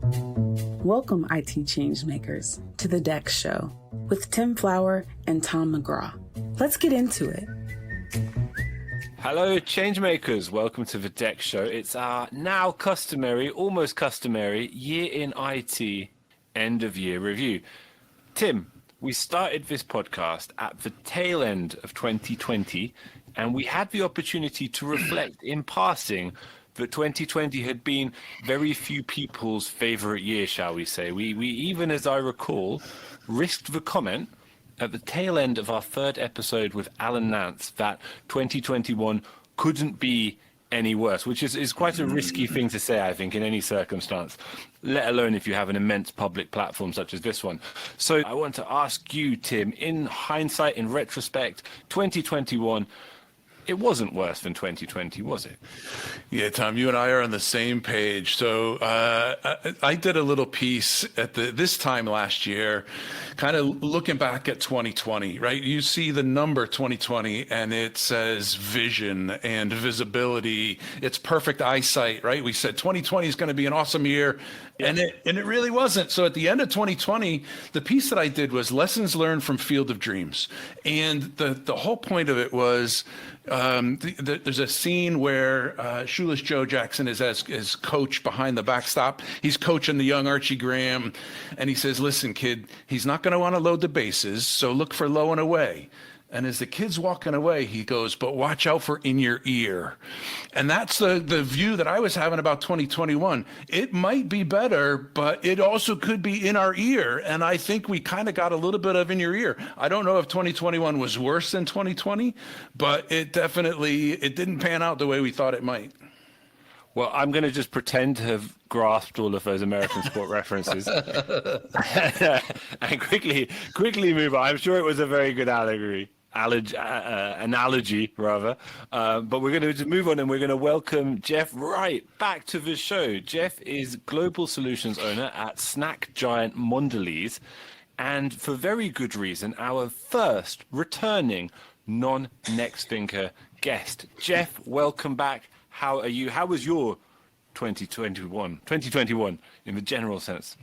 Welcome, IT changemakers, to the DEX Show with Tim Flower and Tom McGraw. Let's get into it. Hello, changemakers. Welcome to the DEX Show. It's our now customary, almost customary, year in IT end of year review. Tim, we started this podcast at the tail end of 2020, and we had the opportunity to reflect in passing that 2020 had been very few people's favorite year, shall we say. We even, as I recall, risked the comment at the tail end of our third episode with Alan Nance that 2021 couldn't be any worse, which is quite a risky thing to say, I think, in any circumstance, let alone if you have an immense public platform such as this one. So I want to ask you, Tim, in hindsight, in retrospect, 2021, it wasn't worse than 2020, was it? Yeah, Tom, you and I are on the same page. So I did a little piece at this time last year, kind of looking back at 2020, right? You see the number 2020 and it says vision and visibility. It's perfect eyesight, right? We said 2020 is going to be an awesome year. Yeah. And it really wasn't. So at the end of 2020, the piece that I did was lessons learned from Field of Dreams. And the whole point of it was, there's a scene where Shoeless Joe Jackson is as coach behind the backstop. He's coaching the young Archie Graham, and he says, listen, kid, he's not going to want to load the bases, so look for low and away. And as the kid's walking away, he goes, but watch out for in your ear. And that's the view that I was having about 2021. It might be better, but it also could be in our ear. And I think we kind of got a little bit of in your ear. I don't know if 2021 was worse than 2020, but it didn't pan out the way we thought it might. Well, I'm going to just pretend to have grasped all of those American sport references and quickly move on. I'm sure it was a very good analogy, rather. But we're going to just move on, and we're going to welcome Geoffrey Wright back to the show. Jeff is Global Solutions Owner at snack giant Mondelēz, and for very good reason, our first returning non-Next Thinker guest. Jeff, welcome back. How are you? How was your 2021 in the general sense?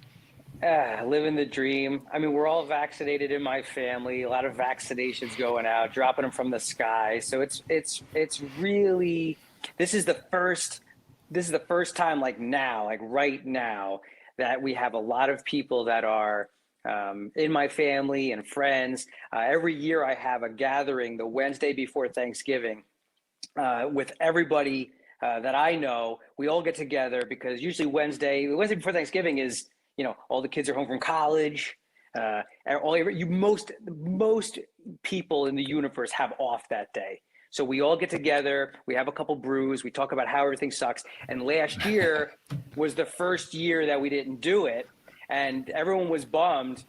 Living the dream. I mean, we're all vaccinated in my family. A lot of vaccinations going out, dropping them from the sky. So it's really, this is the first time, like right now, that we have a lot of people that are in my family and friends. Every year I have a gathering the Wednesday before Thanksgiving with everybody that I know. We all get together because usually the Wednesday before Thanksgiving is, all the kids are home from college. Most people in the universe have off that day. So we all get together, we have a couple brews, we talk about how everything sucks. And last year was the first year that we didn't do it, and everyone was bummed.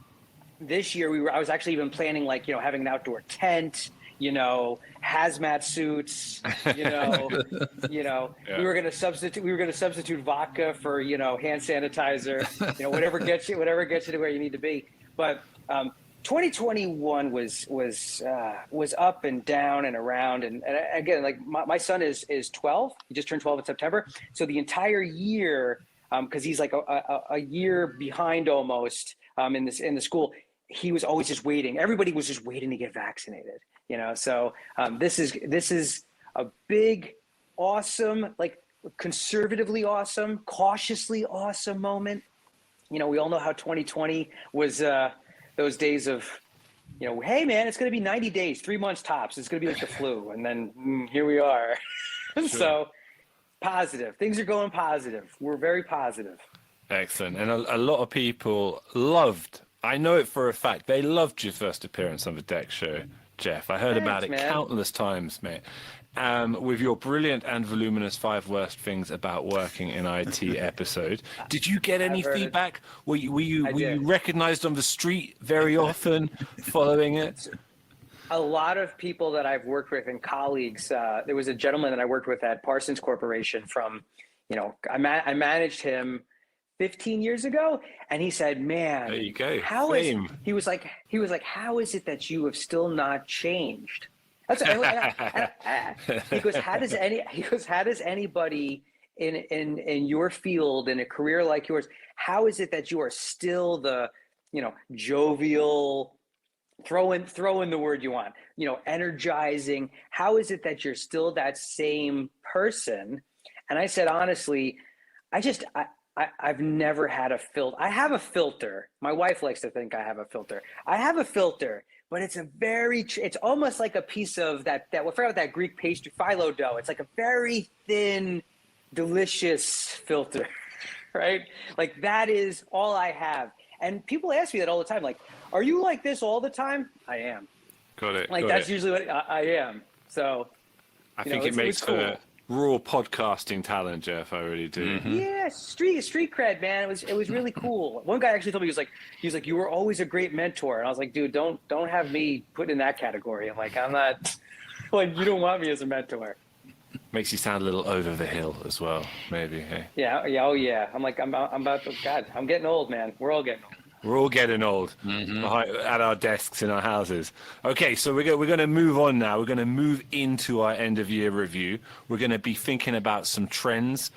This year I was actually even planning having an outdoor tent, hazmat suits, Yeah. we were going to substitute vodka for, hand sanitizer, whatever gets you to where you need to be. But 2021 was up and down and around. And again, my son is 12. He just turned 12 in September. So the entire year, cause he's like a year behind almost, in the school, he was always just waiting. Everybody was just waiting to get vaccinated. So this is a big, awesome, conservatively awesome, cautiously awesome moment. We all know how 2020 was those days of, hey man, it's going to be 90 days, 3 months tops. It's going to be like the flu. And then here we are. Sure. So positive. Things are going positive. We're very positive. Excellent. And a lot of people I know it for a fact, they loved your first appearance on the DEX Show, Jeff. I heard about it countless times, mate. With your brilliant and voluminous 5 worst things about working in IT episode. Did you get any feedback? Were you recognized on the street very often following it? A lot of people that I've worked with and colleagues. There was a gentleman that I worked with at Parsons Corporation from, I managed him 15 years ago, and he said, man, there you go. He was like, how is it that you have still not changed? He goes, how does anybody in your field, in a career like yours, how is it that you are still the, jovial, throw in the word you want, energizing? How is it that you're still that same person? And I said, honestly, I've never had a filter. I have a filter. My wife likes to think I have a filter. I have a filter, but it's it's almost like a piece of that I forgot what that Greek pastry, phyllo dough. It's like a very thin, delicious filter, right? Like that is all I have. And people ask me that all the time. Like, are you like this all the time? I am. Got it. Like that's usually what I am. So I think it makes for raw podcasting talent, Jeff. I really do. Mm-hmm. Yeah, street cred, man. It was really cool. One guy actually told me, he was like, you were always a great mentor. And I was like, dude, don't have me put in that category. I'm like, I'm not, like, you don't want me as a mentor. Makes you sound a little over the hill as well, maybe. Hey? Yeah. Oh yeah. I'm like, I'm about to, God, I'm getting old, man. We're all getting old. We're all getting old at our desks in our houses. Okay, so we're going to move on now. We're going to move into our end of year review. We're going to be thinking about some trends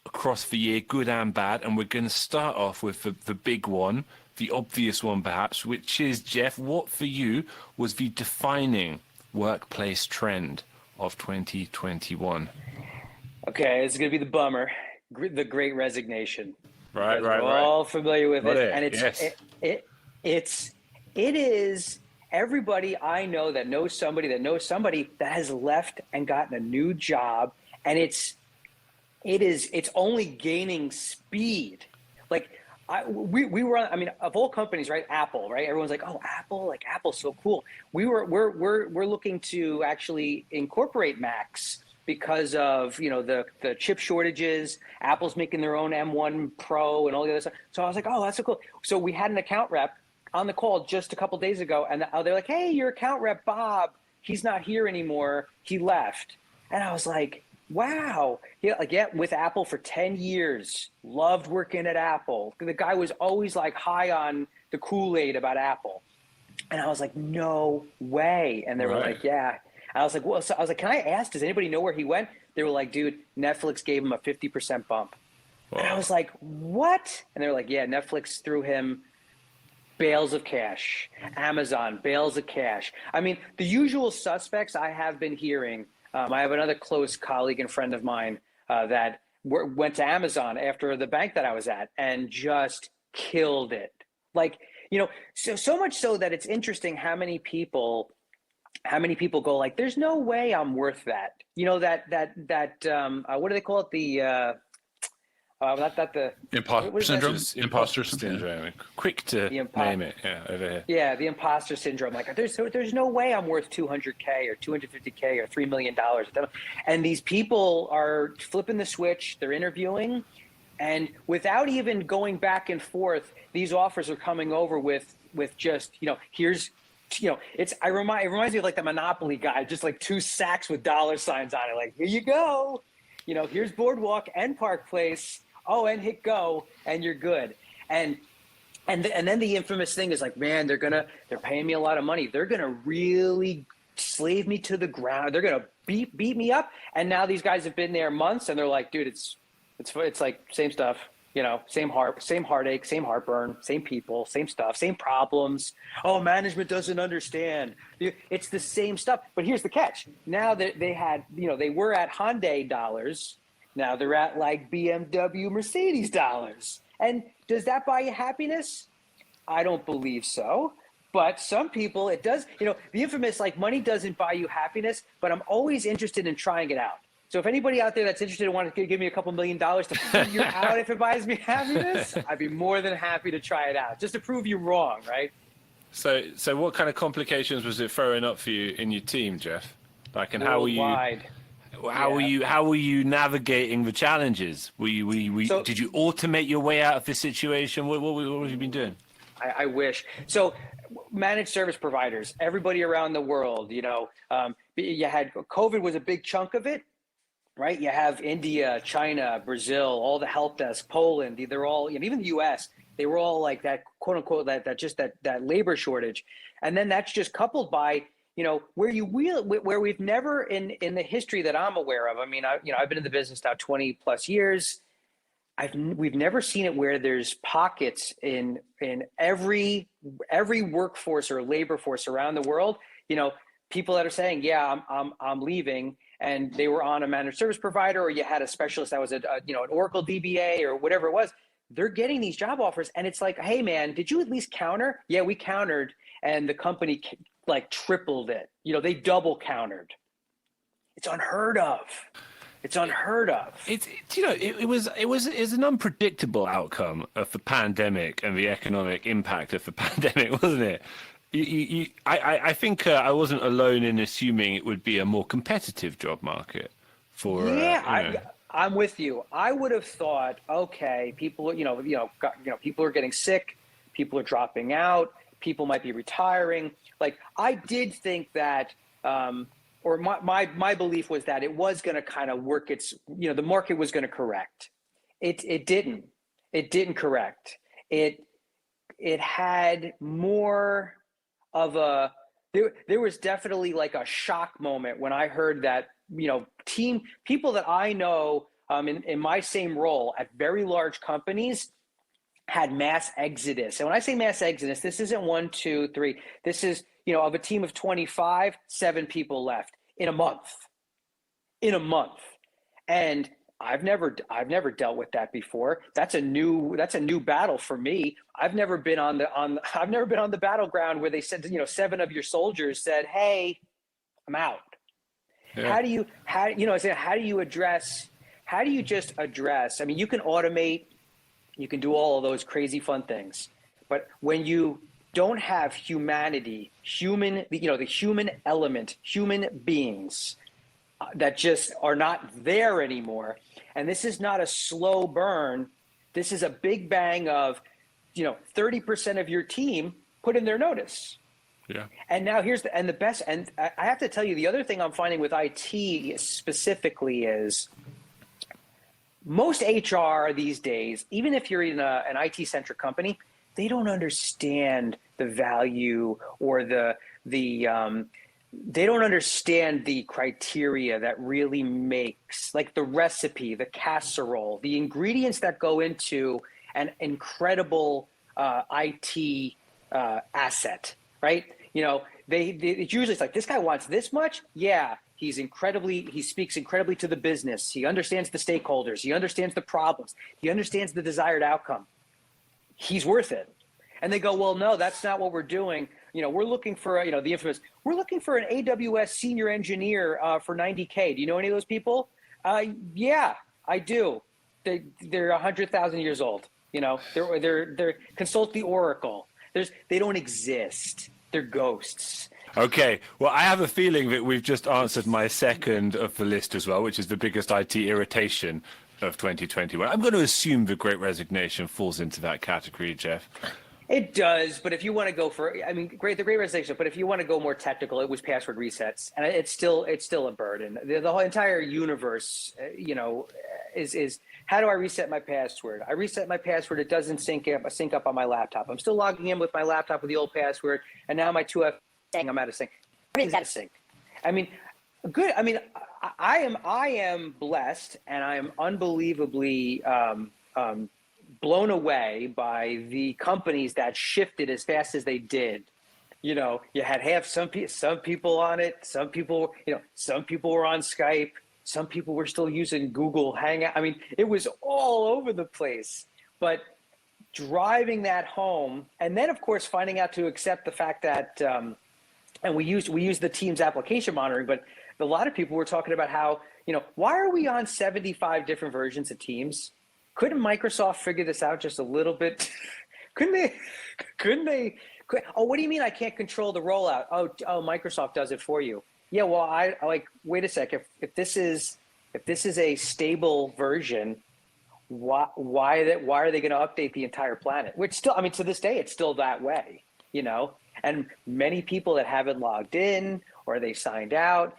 across the year, good and bad. And we're going to start off with the big one, the obvious one perhaps, which is, Jeff, what for you was the defining workplace trend of 2021? Okay, this is going to be the bummer, the Great Resignation. Right. We're all familiar with it. And it's it is everybody I know that knows somebody that has left and gotten a new job, and it's only gaining speed. Like we were on, I mean, of all companies, right? Apple, right? Everyone's like, oh, Apple, like Apple's so cool. We're looking to actually incorporate Macs because of, the chip shortages. Apple's making their own M1 Pro and all the other stuff. So I was like, oh, that's so cool. So we had an account rep on the call just a couple days ago, and they're like, hey, your account rep, Bob, he's not here anymore. He left. And I was like, wow. With Apple for 10 years, loved working at Apple. The guy was always like high on the Kool-Aid about Apple. And I was like, no way. And they were like, yeah. I was like, well, so I was like, can I ask, does anybody know where he went? They were like, dude, Netflix gave him a 50% bump. Wow. And I was like, what? And they were like, yeah, Netflix threw him bales of cash. Amazon, bales of cash. I mean, the usual suspects I have been hearing. I have another close colleague and friend of mine that went to Amazon after the bank that I was at and just killed it. Like, so much so that it's interesting how many people go like, there's no way I'm worth that. What do they call it? The imposter syndrome. Quick to name it. Yeah, over here. Yeah, the imposter syndrome. Like, there's no way I'm worth $200K or $250K or $3 million. And these people are flipping the switch. They're interviewing, and without even going back and forth, these offers are coming over with just, here's. It reminds me of like the Monopoly guy, just like 2 sacks with dollar signs on it. Like, here you go. Here's Boardwalk and Park Place. Oh, and hit go, and you're good. And then the infamous thing is like, man, they're paying me a lot of money. They're gonna really slave me to the ground. They're gonna beat me up. And now these guys have been there months, and they're like, dude, it's like same stuff. Same heartache, same heartburn, same people, same stuff, same problems. Oh, management doesn't understand. It's the same stuff. But here's the catch. Now that they were at Hyundai dollars. Now they're at like BMW, Mercedes dollars. And does that buy you happiness? I don't believe so. But some people, it does. The infamous, like, money doesn't buy you happiness, but I'm always interested in trying it out. So if anybody out there that's interested and wants to give me a couple $1 million to figure out if it buys me happiness, I'd be more than happy to try it out, just to prove you wrong, right? So what kind of complications was it throwing up for you in your team, Jeff? Like, and Worldwide. How were you navigating the challenges? Did you automate your way out of this situation? What have you been doing? I wish. So managed service providers, everybody around the world, you had COVID was a big chunk of it. Right, you have India, China, Brazil, all the help desk, Poland. They're all, even the U.S. They were all like that, quote unquote, that labor shortage, and then that's just coupled by where we've never in the history that I'm aware of. I mean, I've been in the business now 20 plus years. We've never seen it where there's pockets in every workforce or labor force around the world. People that are saying, yeah, I'm leaving, and they were on a managed service provider, or you had a specialist that was an Oracle DBA or whatever it was. They're getting these job offers, and it's like, hey man, did you at least counter? Yeah, we countered, and the company like tripled it. They double countered. It's unheard of. It's unheard of. It was an unpredictable outcome of the pandemic and the economic impact of the pandemic, wasn't it? I think I wasn't alone in assuming it would be a more competitive job market for. I'm with you. I would have thought, okay, people, people are getting sick, people are dropping out, people might be retiring. Like, I did think that, or my belief was that it was going to kind of work the market was going to correct. It didn't. It didn't correct. It had more of there was definitely like a shock moment when I heard that, people that I know in my same role at very large companies had mass exodus. And when I say mass exodus, this isn't 1, 2, 3. This is, of a team of 25, 7 people left in a month. And I've never dealt with that before. That's a new battle for me. I've never been on the battleground where they said, 7 of your soldiers said, hey, I'm out. Yeah. How do you just address, I mean, you can automate, you can do all of those crazy fun things, but when you don't have humanity, the human element, human beings that just are not there anymore. And this is not a slow burn. This is a big bang of, 30% of your team put in their notice. Yeah. And now the best, and I have to tell you, the other thing I'm finding with IT specifically is most HR these days, even if you're in an IT-centric company, they don't understand the value or they don't understand the criteria that really makes, like the recipe, the casserole, the ingredients that go into an incredible IT asset, right? It's usually like, this guy wants this much. Yeah. He speaks incredibly to the business. He understands the stakeholders. He understands the problems. He understands the desired outcome. He's worth it. And they go, well, no, that's not what we're doing. We're looking for, the infamous, we're looking for an AWS senior engineer for $90K. Do you know any of those people? Yeah, I do. They're 100,000 years old. They're consult the Oracle. They don't exist. They're ghosts. Okay, well, I have a feeling that we've just answered my second of the list as well, which is the biggest IT irritation of 2021. I'm going to assume the Great Resignation falls into that category, Jeff. It does, but if you want to go the Great Resignation, but if you want to go more technical, it was password resets, and it's still a burden. The whole entire universe, is how do I reset my password? I reset my password, it doesn't sync up on my laptop. I'm still logging in with my laptop with the old password, and now my 2F. I'm out of sync. Out of sync. I mean, good. I mean, I am blessed, and I am unbelievably blown away by the companies that shifted as fast as they did. You had some people on it. Some people were on Skype. Some people were still using Google Hangout. I mean, it was all over the place. But driving that home, and then of course finding out to accept the fact that. And we use the Teams application monitoring, but a lot of people were talking about how, why are we on 75 different versions of Teams? Couldn't Microsoft figure this out just a little bit? Couldn't they? Oh, what do you mean I can't control the rollout? Oh, Microsoft does it for you. Yeah, well, I like, wait a sec. If this is a stable version, why are they going to update the entire planet? Which still, I mean, to this day, it's still that way, And many people that haven't logged in or they signed out,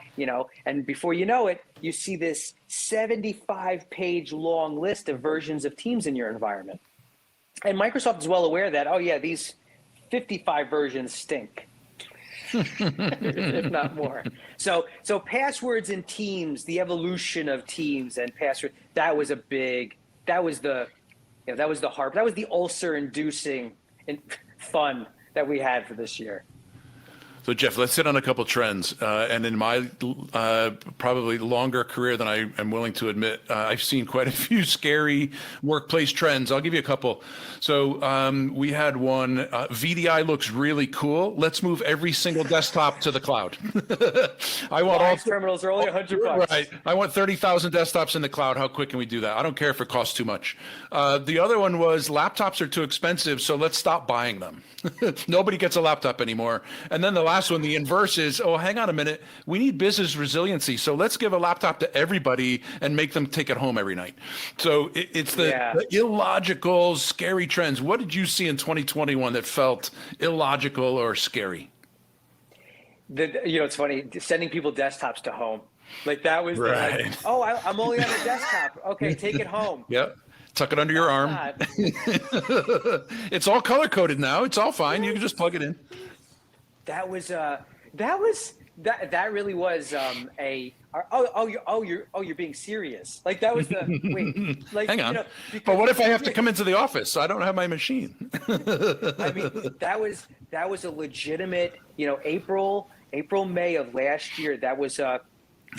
and before you know it, you see this 75-page long list of versions of Teams in your environment. And Microsoft is well aware that, oh yeah, these 55 versions stink. if not more. So passwords in Teams, the evolution of Teams and password, that was the ulcer-inducing fun that we had for this year. So Jeff, let's hit on a couple trends. And in my probably longer career than I am willing to admit, I've seen quite a few scary workplace trends. I'll give you a couple. So we had one, VDI looks really cool. Let's move every single desktop to the cloud. I want all terminals are only $100. Right. I want 30,000 desktops in the cloud. How quick can we do that? I don't care if it costs too much. The other one was laptops are too expensive, so let's stop buying them. Nobody gets a laptop anymore. And then the last one, the inverse is, oh, hang on a minute. We need business resiliency. So let's give a laptop to everybody and make them take it home every night. So it's the illogical, scary trends. What did you see in 2021 that felt illogical or scary? It's funny, sending people desktops to home. Like that was right. Like, oh, I'm only on a desktop. Okay, take it home. Yep. Tuck it under your arm. It's all color coded now. It's all fine. You can just plug it in. That really was you're being serious. Like that was the wait. Like hang on. But what if I have to come into the office? I don't have my machine. I mean, that was a legitimate. April, May of last year. That was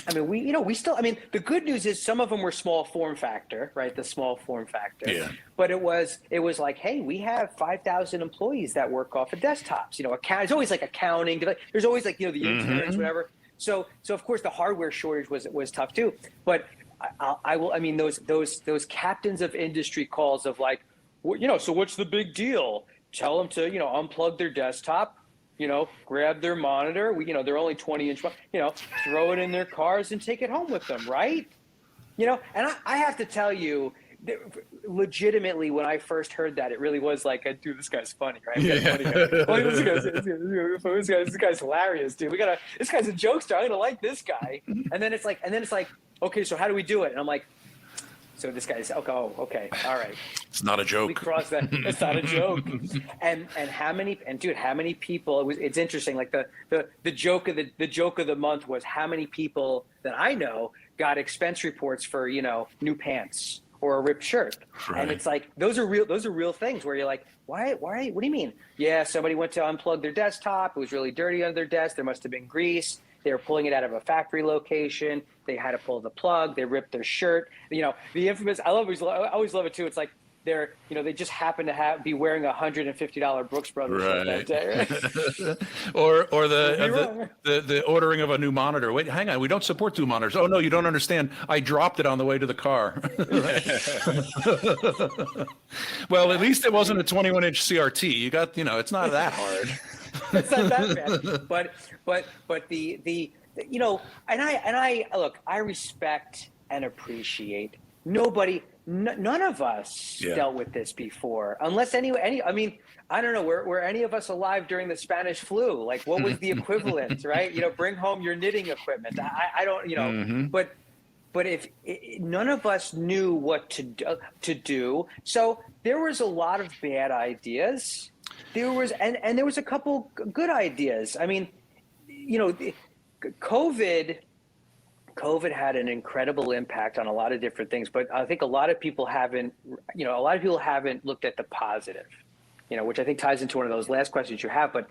the good news is some of them were small form factor, right? The small form factor. Yeah. But it was like, hey, we have 5,000 employees that work off of desktops. It's always like accounting. There's always like, the interns, whatever. So of course the hardware shortage was tough too. But those captains of industry calls of like, so what's the big deal? Tell them to, unplug their desktop. Grab their monitor. They're only 20-inch. Throw it in their cars and take it home with them, right? And I have to tell you, legitimately, when I first heard that, it really was like, dude, this guy's funny, right? Yeah. This guy's hilarious, dude. This guy's a jokester. I'm gonna like this guy. And then it's like, okay, so how do we do it? And I'm like, so this guy's okay, all right. It's not a joke. We crossed that. It's not a joke. And how many people? It's interesting. Like the joke of the month was how many people that I know got expense reports for new pants or a ripped shirt. Right. And it's like those are real things where you're like, why? What do you mean? Yeah, somebody went to unplug their desktop. It was really dirty under their desk. There must have been grease. They were pulling it out of a factory location. They had to pull the plug. They ripped their shirt. The infamous. I always love it too. It's like they just happen to be wearing a $150 Brooks Brothers shirt that day. Right? or the ordering of a new monitor. Wait, hang on. We don't support two monitors. Oh no, you don't understand. I dropped it on the way to the car. Well, at least it wasn't a 21-inch CRT. You got it's not that hard. It's not that bad. But the and I look, I respect and appreciate none of us dealt with this before, unless I don't know, were any of us alive during the Spanish flu? Like what was the equivalent, right? Bring home your knitting equipment. I don't, but if none of us knew what to do, so there was a lot of bad ideas. There was and there was a couple good ideas. I mean, COVID had an incredible impact on a lot of different things, but I think a lot of people haven't looked at the positive, which I think ties into one of those last questions you have. But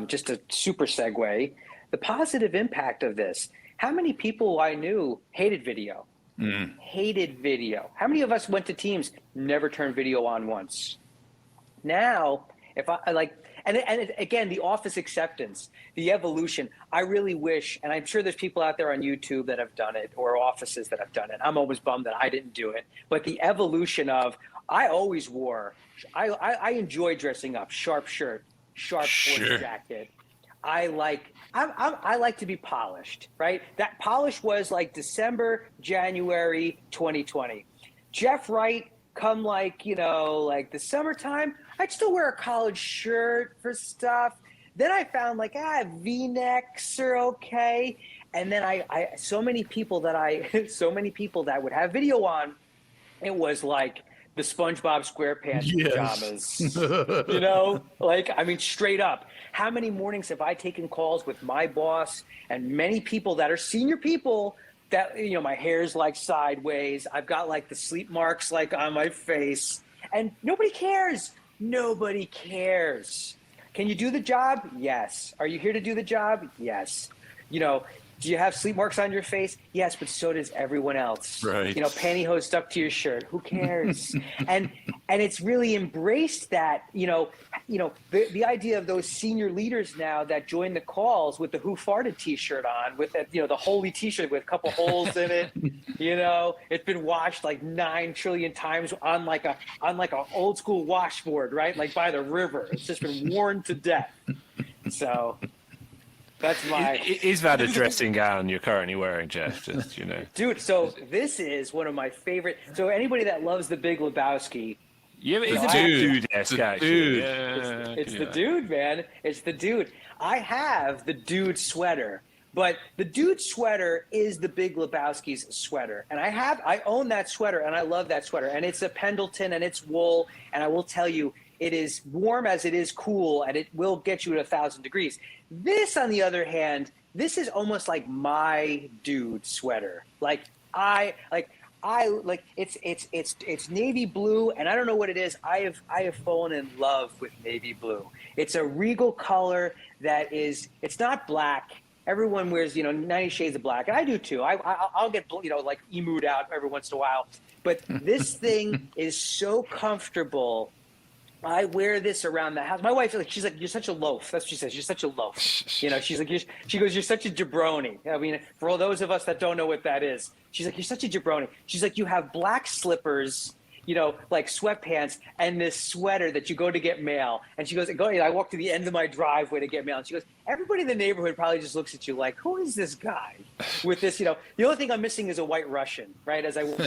just a super segue, the positive impact of this. How many people I knew hated video? Hated video. How many of us went to Teams, never turned video on once? Now, if I like, and again, the office acceptance, the evolution, I really wish, and I'm sure there's people out there on YouTube that have done it or offices that have done it. I'm always bummed that I didn't do it. But the evolution of, I enjoy dressing up, sharp shirt, sharp sports jacket. I like to be polished, right? That polish was like December, January 2020. Geoff Wright, come like the summertime, I'd still wear a collared shirt for stuff. Then I found like V-necks are okay. And then so many people that would have video on, it was like the SpongeBob SquarePants Yes. pajamas. You know, like, I mean, straight up. How many mornings have I taken calls with my boss and many people that are senior people that, you know, my hair's like sideways. I've got like the sleep marks like on my face, and nobody cares. Nobody cares. Can you do the job? Yes. Are you here to do the job? Yes. You know, do you have sleep marks on your face? Yes, but so does everyone else. Right. You know, pantyhose stuck to your shirt. Who cares? and it's really embraced that, you know, the idea of those senior leaders now that join the calls with the Who Farted t-shirt on, with that, you know, the holy t-shirt with a couple holes in it. You know, it's been washed like 9 trillion times on like a old school washboard, right? Like by the river. It's just been worn to death. So that's my. Is that a dressing gown you're currently wearing, Jeff? Just, you know, dude. So this is one of my favorite. So anybody that loves The Big Lebowski, yeah, it's a dude-esque, actually. Dude. Yeah, it's the dude, man. It's the dude. I have the dude sweater, but the dude sweater is The Big Lebowski's sweater, and I own that sweater, and I love that sweater, and it's a Pendleton, and it's wool, and I will tell you, it is warm as it is cool, and it will get you to 1,000 degrees. This, on the other hand, this is almost like my dude sweater. It's navy blue, and I don't know what it is. I have fallen in love with navy blue. It's a regal color that is. It's not black. Everyone wears, you know, 90 shades of black, and I do too. I'll get, you know, like emued out every once in a while. But this thing is so comfortable. I wear this around the house. My wife, she's like, you're such a loaf. That's what she says. You're such a loaf. You know, she's like, she goes, you're such a jabroni. I mean, for all those of us that don't know what that is, she's like, you're such a jabroni. She's like, you have black slippers, you know, like sweatpants, and this sweater that you go to get mail. And she goes, I walk to the end of my driveway to get mail. And she goes, everybody in the neighborhood probably just looks at you like, who is this guy with this, you know, the only thing I'm missing is a white Russian, right? As I walk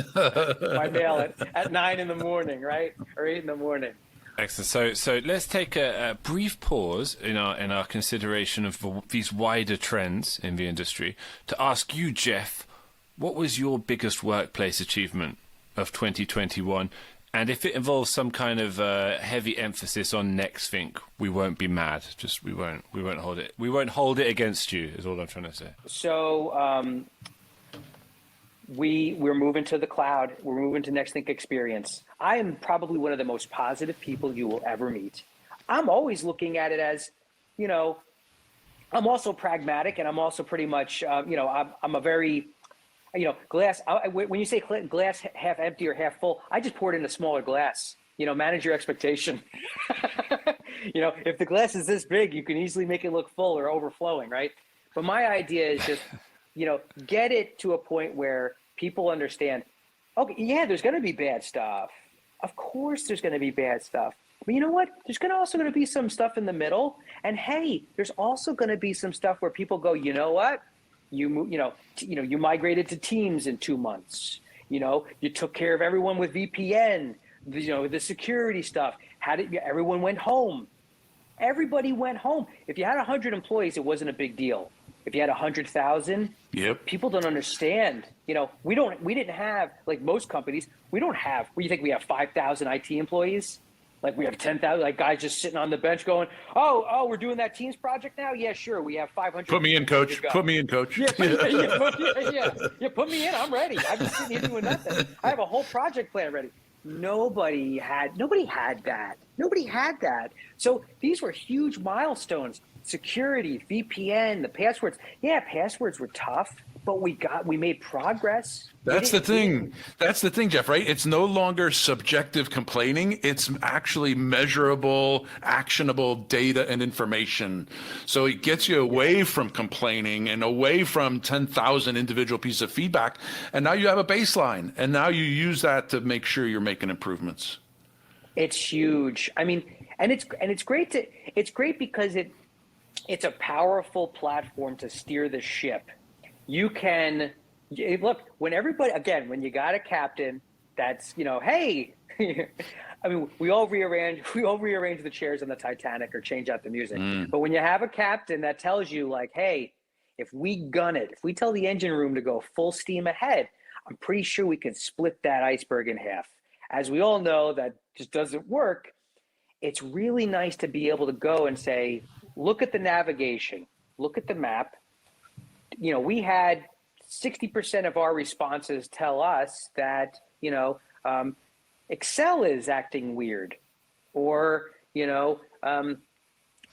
my mail at 9 in the morning, right? Or 8 in the morning. Excellent. So let's take a brief pause in our consideration of these wider trends in the industry to ask you, Jeff, what was your biggest workplace achievement of 2021? And if it involves some kind of heavy emphasis on next think, we won't be mad. Just we won't hold it. We won't hold it against you. Is all I'm trying to say. So we're moving to the cloud. We're moving to Next Think Experience. I am probably one of the most positive people you will ever meet. I'm always looking at it as, you know, I'm also pragmatic, and I'm also pretty much, you know, I'm a very, you know, glass. When you say glass half empty or half full, I just pour it in a smaller glass. You know, manage your expectation. You know, if the glass is this big, you can easily make it look full or overflowing, right? But my idea is just, you know, get it to a point where people understand, okay, yeah, there's going to be bad stuff. Of course there's going to be bad stuff. But you know what? There's also going to be some stuff in the middle. And hey, there's also going to be some stuff where people go, you know what? You migrated to Teams in 2 months. You know, you took care of everyone with VPN, you know, the security stuff. Everyone went home. Everybody went home. If you had 100 employees, it wasn't a big deal. If you had 100,000, Yep. People don't understand. You know, we didn't have, like most companies, we don't have, what do you think, we have 5,000 IT employees? Like we have 10,000, like guys just sitting on the bench going, oh, we're doing that Teams project now? Yeah, sure. We have 500. Put me in, coach. Put me in, coach. Yeah, put me in. I'm ready. I've been sitting here doing nothing. I have a whole project plan ready. Nobody had that. Nobody had that. So these were huge milestones. Security, VPN, the passwords. Yeah, passwords were tough, but we made progress. That's the thing. That's the thing, Jeff, right? It's no longer subjective complaining. It's actually measurable, actionable data and information. So it gets you away from complaining and away from 10,000 individual pieces of feedback. And now you have a baseline. And now you use that to make sure you're making improvements. It's huge. I mean, and it's great because it's a powerful platform to steer the ship. You can look when you got a captain that's, you know, hey, I mean, we all rearrange the chairs on the Titanic or change out the music. But when you have a captain that tells you like, hey, if we tell the engine room to go full steam ahead, I'm pretty sure we can split that iceberg in half. as we all know, that just doesn't work. It's really nice to be able to go and say, look at the navigation, look at the map. We had 60% of our responses tell us that, Excel is acting weird, or,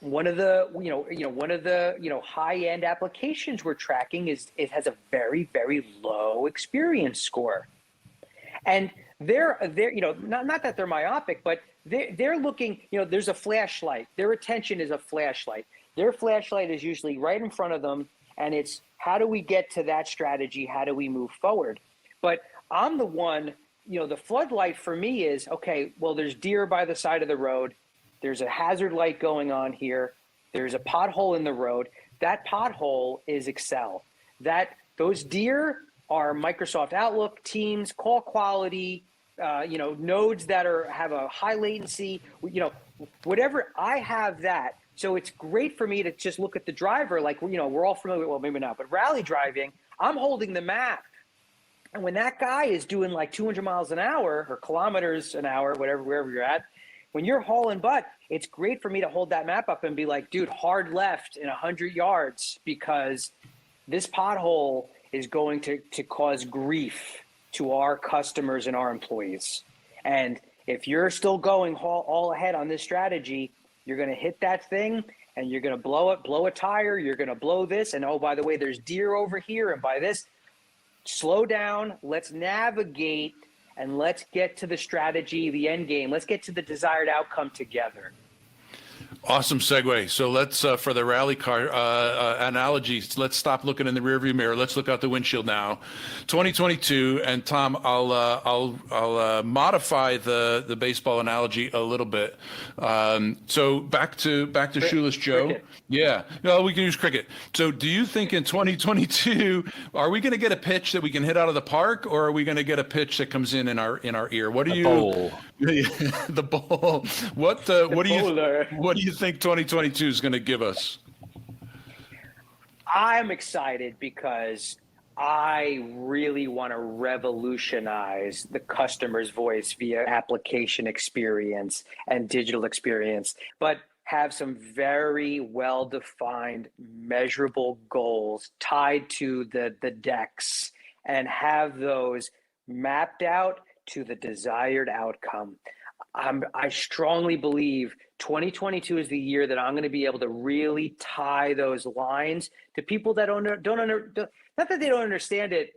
one of the high-end applications we're tracking it has a very, very low experience score. And they're not that they're myopic, but they're looking, there's a flashlight. Their attention is a flashlight. Their flashlight is usually right in front of them, and it's how do we get to that strategy? How do we move forward? But I'm the one, the floodlight for me is, okay, well, there's deer by the side of the road. There's a hazard light going on here. There's a pothole in the road. That pothole is Excel. Those deer are Microsoft Outlook, Teams, call quality, nodes that have a high latency, whatever. I have that. So it's great for me to just look at the driver, like, we're all familiar with, well, maybe not, but rally driving, I'm holding the map. And when that guy is doing like 200 miles an hour or kilometers an hour, wherever you're at, when you're hauling butt, it's great for me to hold that map up and be like, dude, hard left in 100 yards, because this pothole is going to cause grief to our customers and our employees. And if you're still going all ahead on this strategy, you're going to hit that thing and you're going to blow a tire. You're going to blow this. And, oh, by the way, there's deer over here. And by this, slow down. Let's navigate and let's get to the strategy, the end game. Let's get to the desired outcome together. Awesome segue. So let's, for the rally car analogies, let's stop looking in the rearview mirror. Let's look out the windshield now. 2022, and Tom, I'll modify the baseball analogy a little bit. So back to Shoeless Joe. Cricket. Yeah, no, we can use cricket. So do you think in 2022, are we going to get a pitch that we can hit out of the park, or are we going to get a pitch that comes in our ear? What do you? Bowl. The ball. What do you think 2022 is going to give us? I'm excited because I really want to revolutionize the customer's voice via application experience and digital experience, but have some very well-defined, measurable goals tied to the DEX, and have those mapped out to the desired outcome. I strongly believe 2022 is the year that I'm going to be able to really tie those lines to people that not that they don't understand it,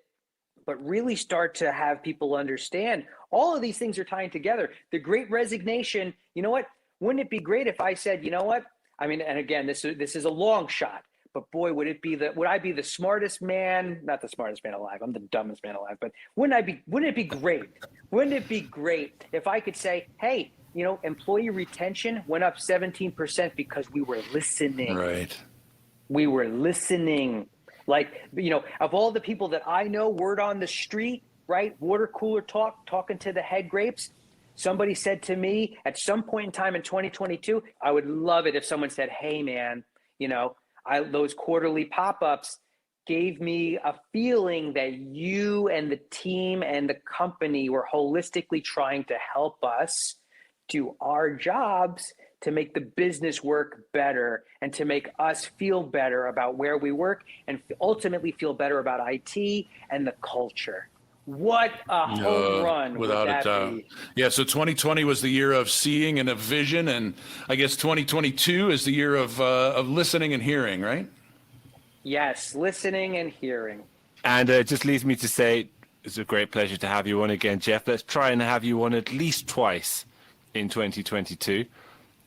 but really start to have people understand all of these things are tying together. The Great Resignation, you know what? Wouldn't it be great if I said, you know what? I mean, and again, this is a long shot, but boy, would I be the smartest man? Not the smartest man alive. I'm the dumbest man alive. But wouldn't it be great? Wouldn't it be great if I could say, hey, employee retention went up 17% because we were listening. Right. We were listening. Like, of all the people that I know, word on the street, right? Water cooler talking to the head grapes. Somebody said to me at some point in time in 2022, I would love it if someone said, hey, man, those quarterly pop-ups gave me a feeling that you and the team and the company were holistically trying to help us do our jobs to make the business work better and to make us feel better about where we work and ultimately feel better about IT and the culture. What a home run without would that a doubt. be? Yeah, so 2020 was the year of seeing and of vision, and I guess 2022 is the year of listening and hearing, right? Yes, listening and hearing. And it just leads me to say it's a great pleasure to have you on again, Jeff. Let's try and have you on at least twice in 2022.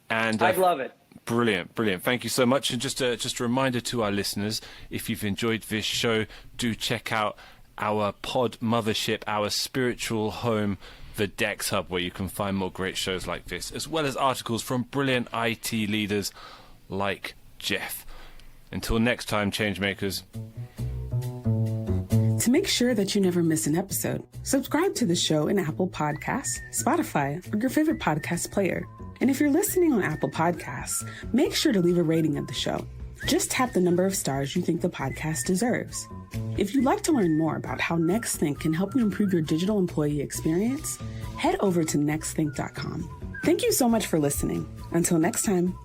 And I'd love it. Brilliant. Thank you so much. And just a reminder to our listeners, if you've enjoyed this show, do check out our pod mothership, our spiritual home, the DEX Hub, where you can find more great shows like this, as well as articles from brilliant IT leaders like Jeff. Until next time, Changemakers. To make sure that you never miss an episode, subscribe to the show in Apple Podcasts, Spotify, or your favorite podcast player. And if you're listening on Apple Podcasts, make sure to leave a rating of the show. Just tap the number of stars you think the podcast deserves. If you'd like to learn more about how NextThink can help you improve your digital employee experience, head over to nextthink.com. Thank you so much for listening. Until next time.